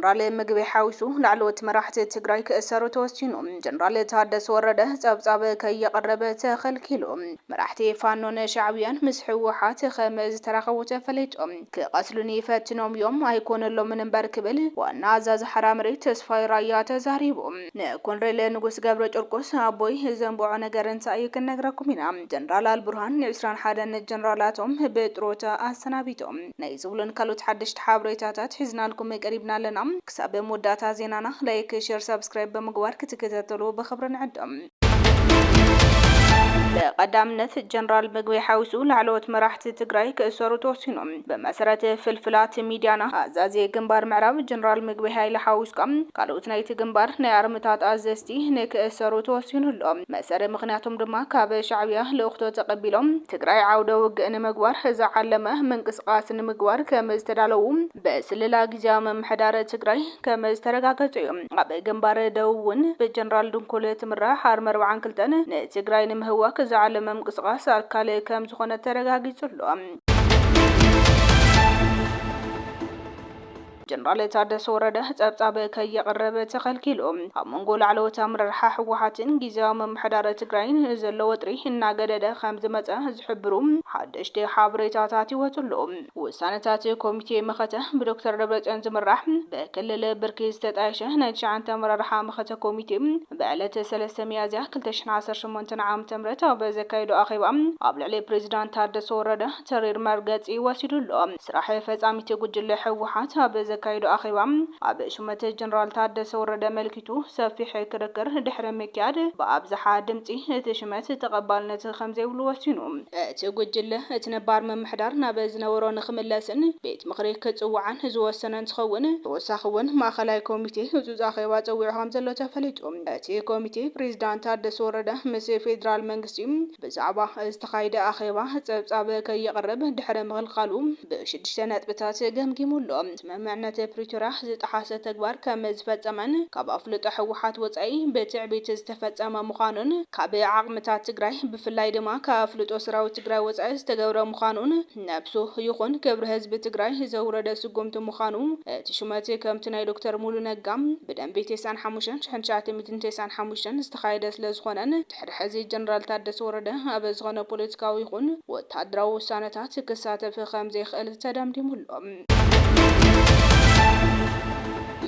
جنرال مغبي حاوسو لعلوت مراحت تግራይ كأسرو توسينو جنرال تادس ورده صبصاب كيقرب تخلكيلو مراحتي فانون شعبيان مسحوحات خمز تراخو تفليتو كقتلني فتنوم يوم ايكون لو من بركبل وانا عزاز حرامري تسفاي رايا تزاريبو نكون ريل نغوس غبر ጨርቆስ አቦይ ዘንቦዖ ነገርን ሳይ ከነግራኩሚና ጀነራል አልቡርሃን 21 ጀነራላቶም በጥሮታ አሰናቢቶም ናይ ዝብሉን ካልኦት ሓድሽቲ ሓበሬታታት ሒዝናልኩም ቀሪብና ኣለና ክሳብ መወዳእታ ዜናና ላይክ ሼር ሰብስክራይብ በመግባር ክትከታተሉ በخبر ንዕደም قدامنت جنرال مغبي حاوسو لعلوت مراحت تግራይ كأسرو توسينو بمسرت فلفلات ميديانا ازازي ግንባር ምዕራብ جنرال مغبي ኃይለ حاوስቃም ካልኦት ናይቲ ግንባር ናይ አርምታት አዘስቲ ንክእሰሩ ተወሲኑሎ መሰረ ምክንያቱም ድማ ካብ ሻዕብያ ለውክቶ ተቀቢሎም ትግራይ ዓውደ ውግእ ንምግባር ዝዓለመ መንቅስቃስ ንምግባር ከመዝተዳለው በስልላ ጊዜያዊ መምሕዳር ትግራይ ከመዝተረጋገጹ ኣብ ግንባር ደውን በጀነራል ድንኮል ትምራሕ አርመር 42 ንትግራይ ንምህዋክ زعلم منقصقاس أركالي كم زخونة ترغاقي صلوام جنرال تادس ورده صبصاب كيقرب تخلكيلو امونغول علوت امرح حوحاتن غيزاو ممحدار تግራይን ዘሎ ወጥሪ እናገደደ ከም ዝመፀ ዝሕብሩ ሓደሽቲ ሓበሬታታት ይወፅሉ ውሳነታት ኮሚቴ መኸተ ብዶክተር ደብረጽዮን ዝምራሕ በክልል ብርኪ ዝተጣየሸ ናይ 9 አመራርሓ መኸተ ኮሚቴ በዕለተ 3 ሚያዝያ 2018 ዓም ተምረት ኣብ ዘካይዶ ኣኼባ ኣብ ልዕሊ ፕሬዝዳንት ታደሰ ወረደ ተሪር መርገጺ ወሲዱሎ ስራሕ ፈጻሚት ጉጅለ ሕወሓት ኣብ ካይዶ አኺባም ኣብ ሹመተ ጀነራል ታደሰ ወረደ መልክቱ ሰፊሕ ክርክር ድሕረ መኪያድ በአብዛሓ ድምጺ እቲ ሹመት ተቀባልነት ከም ዘይብሉ ወሲኑ እቲ ጉጅለ እቲ ነባር መምሕዳር ናብ ዝነበሮ ንኽምለስን ቤት ምኽሪ ክጽውዓን ዝወሰነ እንትኸውን ተወሳኺውን ማእኸላይ ኮሚቴ ህጹጽ አኺባ ጽውዕ ከም ዘሎ ተፈሊጡ እቲ ኮሚቴ ፕሬዝዳንት ታደሰ ወረደ ምስ ፌደራል መንግስቲ ብዛዕባ ዝተኻይደ አኺባ ጸብጻብ ከየቅርብ ድሕረ ምኽልኻሉ ብሽድሽተ ነጥብታት ገምጊሙሎ ስምምዕነት ፕሪቶሪያ ዝተሓሰ ተግባር ከም ዝፈጸመን ካብ ኣፍልጦ ሕወሓት ወጻኢ በትዕቢት ዝተፈጸመ ምዃኑን ካብ ዓቕምታት ትግራይ ብፍላይ ድማ ካብ ኣፍልጦ ሰራዊት ትግራይ ወጻኢ ዝተገብረ ምዃኑን ነብሱ ይኹን ክብሪ ህዝቢ ትግራይ ዘውረደ ስጉምቲ ምዃኑ እቲ ሹመት ከምቲ ናይ ዶክተር ሙሉ ነጋም ብደንቢ 95 ዝተኻየደ ስለ ዝኾነን ድሕሪ ሕዚ ጀነራል ታደሰ ወረደ ኣብ ዝኾነ ፖለቲካዊ ይኹን ወታደራዊ ውሳነታት ክሳተፍ ከም ዘይኽእል ተደምዲሙሎም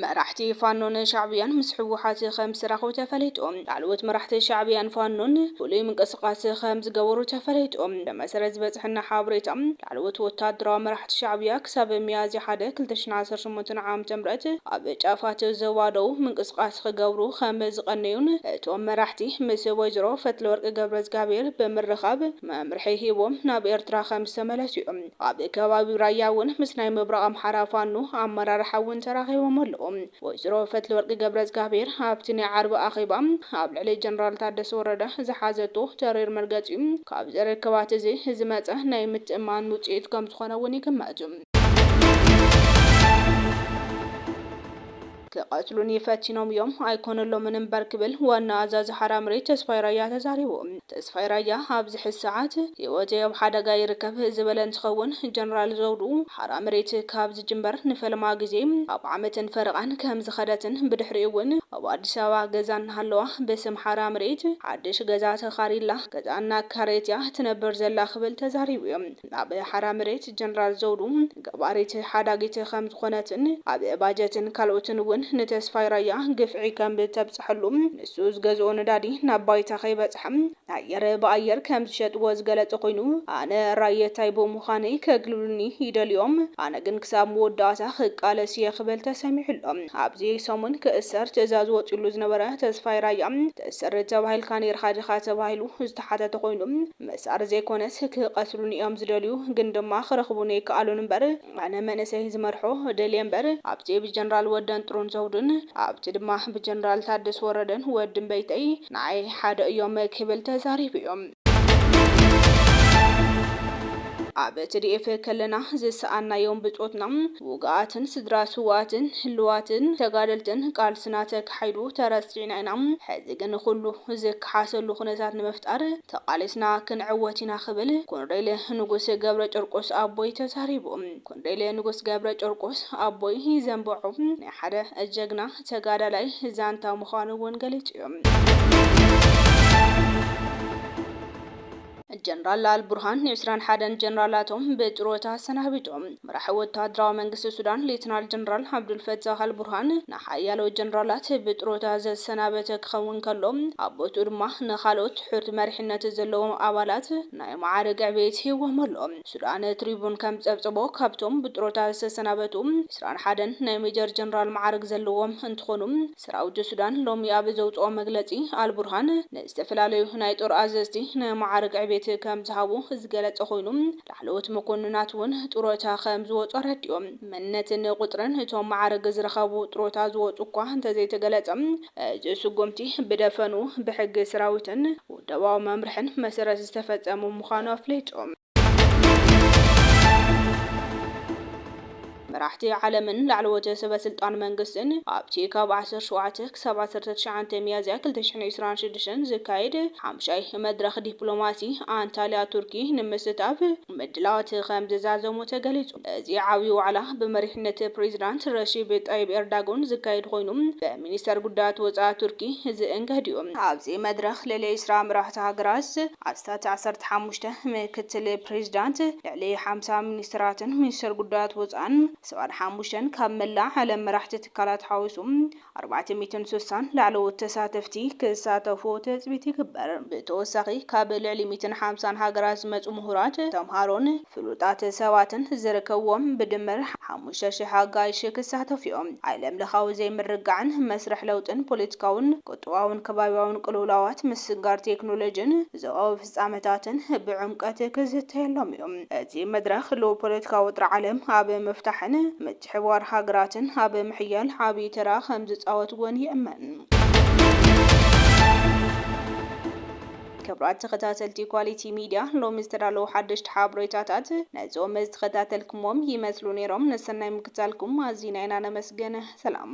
መራሕቲ ፋኖን ሻዕብያን ምስ ሕወሓት ከም ዝሰራኹ ተፈሊጦም ላዕለዎት መራሕቲ ሻዕብያን ፋኖን ፍሉይ ምንቅስቃስ ከም ዝገበሩ ተፈሊጦም ብመሰረት ዝበፅሕና ሓበሬታ ላዕለዎት ወታደራዊ መራሕቲ ሻዕብያ ክሳብ ሚያዝያ 1 2018 ዓም ተምረት ኣብ ጫፋት ዘዋደው ምንቅስቃስ ክገብሩ ከም ዝቐነዩን እቶም መራሕቲ ምስ ወይዘሮ ፈትለወርቅ ገብረዝጋቤር ብምርኻብ መምርሒ ሂቦም ናብ ኤርትራ ከም ዝተመለሱ እዮም ኣብ ከባቢ ራያ እውን ምስ ናይ ምብራቕ ኣምሓራ ፋኖ ኣመራርሓ እውን ተራኺቦም ኣለዉ ወይዘሮ ፈትለወርቅ ገብረዝጋቤር ኣብቲ ናይ ዓርቢ ኣኺባ ኣብ ልዕሊ ጀነራል ታደሰ ወረደ ዝሓዘቶ ተሪር መርገጺ ካብ ዘረከባት እዚ ዝመፀ ናይ ምትእማን ውጽኢት ከም ዝኾነ እውን ይግመት كقتلوني فاتينوم يوم ايكونلو من بركبل وانا عزاز حرامري تسفاي رايا تزاريبو تسفاي رايا ابز حساعات يوجي بحدقا يركب زبلن تخون جنرال زودو حرامري كابز جنبر نفلما غزي اب عمتن فرقان كم زخدتن بدحريون اب اديس ابا غزان هلوا بسم حرامري حدش غزا تخاريلا غزانا كاريتيا تنبر زلا خبل تزاريبو اب حرامري جنرال زودو غباريت حداغيت خم زخونتن اب باجتن كالوتن نتسفاي رايا قفعي كان بتبصحلهم نسوز غزو ندادي نابايتا خيبصحم አየር በአየር ከምዝሸጥ ወዝገለጽ ኮይኑ አነ ራየታይ በመዃነይ ከግሉልኒ ይደልዮም አነ ግን ክሳብ ወዳታ ቃለስ የኽበል ተሰሚዕሎም ኣብዚ ሰሙን ከእሰር ትእዛዝ ወጥሉ ዝነበረ ተስፋይ ራያ ተሰር ተባሂል ካን ይርኻድኻ ተባሂሉ ዝተሓተተ ኮይኑ መሳር ዘይኮነስ ክቀስሉን እዮም ዝደልዩ ግን ድማ ክረኽቡን ይከኣሉን እምበር አነ መንሰይ ዝመርሖ ደልየ እምበር ኣብዚ ብጀነራል ወደን ጥሩን ዘውድን ኣብዚ ድማ ብጀነራል ታደሰ ወረደን ወድን በይተይ ናይ ሓደ እዮም ክብል تزاريبيوم ኣብ TDF ከለና ዝሰኣናዮም ብጾትና ውጋኣትን ስድራ ስዋትን ህልዋትን ተጋደልትን ቃልስና ተካሂዱ ተረሲዕና ኢና ሕዚ ግን ኩሉ ዝከሓሰሉ ኩነታት ንምፍጣር ተቃሊስና ክንዕወት ኢና ክብል ኮሎኔል ንጉስ ገብረ ጨርቆስ ኣቦይ ተዛሪቡ ኮሎኔል ንጉስ ገብረ ጨርቆስ ኣቦይ ዘንበዑ ናይ ሓደ ጀግና ተጋዳላይ ዛንታ ምዃኑ እውን ገሊጹ ጀነራል አልቡርሃን 21 ጀነራላቶም በጥሮታ ሰናቢቶም መራሒ ወታደራዊ መንግስቲ ሱዳን ሌተናል ጀነራል አብዱል ፈታህ አልቡርሃን ንሓያሎ ጀነራላት በጥሮታ ዘሰናበተ ክኸውን ከሎም ኣቦቱ ድማ ንኻልኦት ሕርት መሪሕነት ዘለዎም ኣባላት ናይ ማዕረግ ዕቤት ሂቦምሎም ሱዳን ትሪቡን ከም ጸብጽቦ ካብቶም በጥሮታ ዘሰናበቱ 21 ናይ ሜጀር ጀነራል ማዕረግ ዘለዎም እንትኾኑ ሰራዊት ሱዳን ሎሚ ኣብ ዘውጽኦ መግለጺ አልቡርሃን ንዝተፈላለዩ ናይ ጦር ኣዘዝቲ ናይ ማዕረግ ዕቤት ከም ዝሃቡ ዝገለጸ ኮይኑ ላዕለዎት መኮንናት እውን ጥሮታ ከም ዝወጹ ረድዮም መንነትን ቁጥርን እቶም ማዕረግ ዝረኸቡ ጥሮታ ዝወጹ እኳ እንተዘይተገለጸ ስጉምቲ ብደፈኑ ብሕጊ ሰራዊትን ወደባዊ መምርሕን መሰረት ዝተፈጸሙ ምዃኑ ኣፍሊጦም መራሕቲ ዓለምን ላዕለዎት ሰበስልጣን መንግስትን ኣብቲ ካብ 17 ክሳብ 19 ሚያዝያ 2026 ዝካየድ ሓምሻይ መድረኽ ዲፕሎማሲ አንታልያ ቱርኪ ንምስታፍ ምድላዋት ከም ዝዛዘሙ ተገሊጹ እዚ ዓብይ ዋዕላ ብመሪሕነት ፕሬዝዳንት ረሺድ ጣይብ ኤርዶጋን ዝካየድ ኮይኑ በሚኒስተር ጉዳያት ወጻኢ ቱርኪ ዝእንገድዩ ኣብዚ መድረኽ ለለይ ስራ መራሕቲ ሃገራት ኣስታት 15 ምክትል ፕሬዝዳንት ልዕሊ 50 ሚኒስተራትን ሚኒስተር ጉዳያት ወጻኢን 75 ካብ መላእ ዓለም መራሕቲ ትካላት ሓዊሱም 460 ላዕለዎት ተሳተፍቲ ክሳተፉ ተጽቢት ይግበር ብተወሳኺ ካብ ልዕሊ 150 ሃገራት ዝመጹ ምሁራት ተምሃሮን ፍሉጣት ሰባትን ዝርከብዎም ብድምር 5000 ኣጋይሽ ክሳተፉ እዮም ዓለም ለኻዊ ዘይምርጋዕን መስርሕ ለውጥን ፖለቲካውን ቁጠባውን ከባቢያውን ቅልውላዋት ምስጋር ቴክኖሎጂን ዘዋዊ ፍጻመታትን ብዕምቀት ክዝተየሎም እዮም እዚ መድረኽ ሎ ፖለቲካዊ ውጥረ ዓለም ኣብ መፍታሕን ምትሕብባር ሃገራትን ኣብ ምሕያል ዓብይ ተራ ከም ዝጻወት እውን ይእመን ክብራት ተኸታተልቲ ኳሊቲ ሚዲያ ሎሚ ዝተዳለዉ ሓደሽቲ ሓበሬታታት ነዞም ዝተኸታተልኩሞም ይመስሉ ነይሮም ንሰናይ ምክታልኩም ኣዝና ኢና ነመስገን ሰላም